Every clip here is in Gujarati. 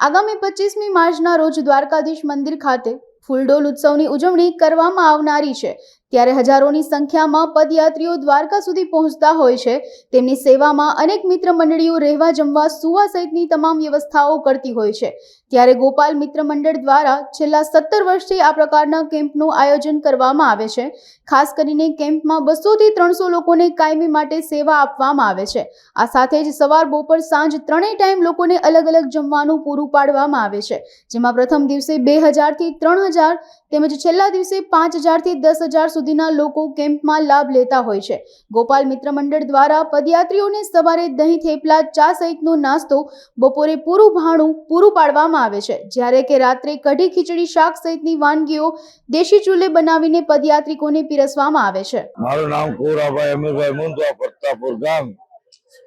આગામી 25મી માર્ચના રોજ દ્વારકાધીશ મંદિર ખાતે ફૂલડોલ ઉત્સવની ઉજવણી કરવામાં આવનારી છે। ત્યારે હજારોની સંખ્યામાં પદયાત્રીઓ દ્વારકા સુધી પહોંચતા હોય છે। તેમની સેવામાં અનેક મિત્ર મંડળીઓ રહેવા જમવા સુવા સહિતની તમામ વ્યવસ્થાઓ કરતી હોય છે। ત્યારે ગોપાલ મિત્ર મંડળ દ્વારા છેલ્લા 17 વર્ષથી આ પ્રકારના કેમ્પનું આયોજન કરવામાં આવે છે। ખાસ કરીને કેમ્પમાં 200 થી 300 લોકોને કાયમી માટે સેવા આપવામાં આવે છે। આ સાથે જ સવાર બપોર સાંજ ત્રણેય ટાઈમ લોકોને અલગ અલગ જમવાનું પૂરું પાડવામાં આવે છે, જેમાં પ્રથમ દિવસે 2000 થી 3000 તેમજ છેલ્લા દિવસે 5000 થી 10000 સુધીના લોકો કેમ્પમાં લાભ લેતા હોય છે। ગોપાલ મિત્ર મંડળ દ્વારા પદયાત્રીઓને સવારે દહીં થેપલા ચા સહિતનો નાસ્તો, બપોરે પૂરું ભાણું પૂરું પાડવામાં આવે છે, જ્યારે કે રાત્રે કઢી ખીચડી શાક સહિતની વાનગીઓ દેશી ચૂલે બનાવીને પદયાત્રિકોને પીરસવામાં આવે છે। મારું નામ કોરાભાઈ અમીરભાઈ મુંદવા, પ્રતાપપુર ગામ,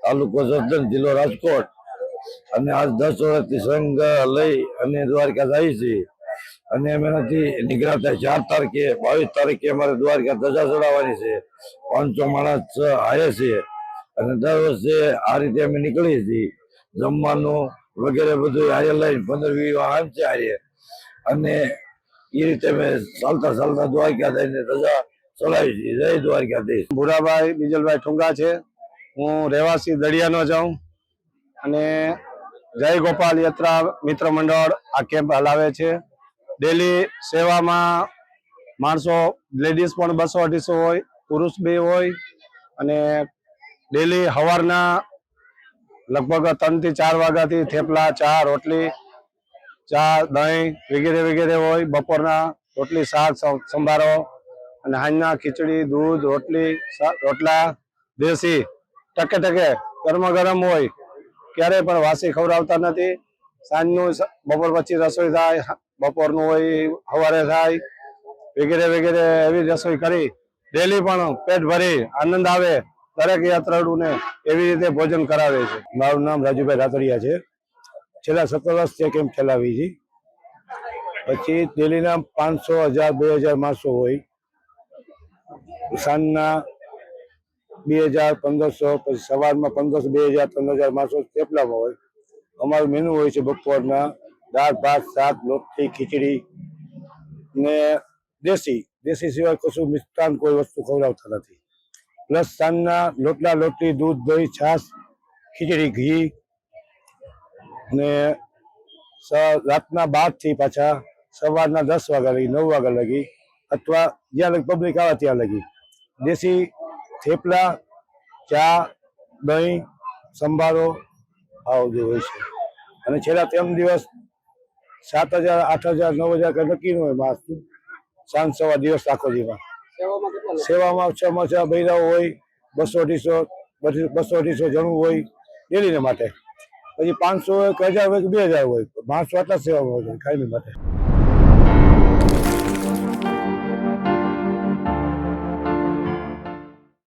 તાલુકો જસદણ, જિલ્લો રાજકોટ। અને આજ 10 વર્ષથી સંઘ લઈ અને દ્વારકા જાય છે અને અમે નથી નીકળ્યા। 4 તારીખે 22 તારીખે અમારે દ્વારકા ધજા ચડાવવાની છે। 500 માણસ આવ્યા છે અને દર વર્ષે આ રીતે અમે નીકળીએ છીએ। જમવાનું વગેરે બધું હારે લઈને 15-20 વાહન છે હારે, અને એ રીતે અમે ચાલતા દ્વારકા જઈને ધજા ચડાવી છીએ। જય દ્વારકાધીશ। ભુરાભાઈ બીજલભાઈ ઠુંગા છે। હું રહેવાસી દળિયાનો જાઉં અને જય ગોપાલ યાત્રા મિત્ર મંડળ આ કેમ્પ હલાવે છે। ડેલી સેવામાં માણસો, લેડીઝ પણ 200-250 હોય, પુરુષ બી હોય, અને ડેલી સવારના લગભગ 3 થી 4 વાગ્યાથી થેપલા, ચા, રોટલી, ચા, દહીં વગેરે વગેરે હોય। બપોરના રોટલી, શાક, સંભારો, અને સાંજના ખીચડી, દૂધ, રોટલા દેશી ટકે ગરમા ગરમ હોય, ક્યારેય પણ વાસી ખવડાવતા નથી। સાંજનું બપોર પછી રસોઈ થાય, બપોરનું હોય સવારે થાય, વગેરે વગેરે એવી રસોઈ કરી ડેલી પણ પેટ ભરી આનંદ આવે દરેક યાત્રાળુને એવી રીતે ભોજન કરાવે છે। મારું નામ રાજુભાઈ રાતડિયા છે। છેલ્લા 17 વર્ષથી કેમ્પ ચલાવી છે। પછી ડેલીના 500, 1000, 2000 માણસો હોય, સાંજના 2000, 1500, પછી સવારમાં 1500, 2000, 3000 માણસો થેપલામાં હોય। અમારું મેનુ હોય છે બપોરના દાળ, ભાત, શાક, રોટલી, ખીચડી ને દેશી સિવાય કશું મિષ્ટાન કોઈ વસ્તુ ખવડાવતા નથી। પ્લસ સાંજના લોટલા રોટલી, દૂધ, દહીં, છાશ, ખીચડી, ઘી, ને રાતના 12 થી પાછા સવારના 10 વાગ્યા લગી, 9 વાગ્યા લગી, અથવા જ્યાં લગી પબ્લિક આવે ત્યાં લગી દેશી થેપલા, ચા, દહીં, સંભારો આવું બધું હોય છે। અને છેલ્લા 3 દિવસ 7000, 8000, 9000 કઈ નક્કી ન હોય માણસનું। સાંજ સવાર દિવસ આખો દિવસ સેવામાં ઓછામાં બૈરાઓ હોય, 200-250 જણું હોય ડેલીને માટે। પછી 500 હોય, 1000 હોય, 2000 હોય, માણસો આટલા સેવામાં હોય કાયમી માટે।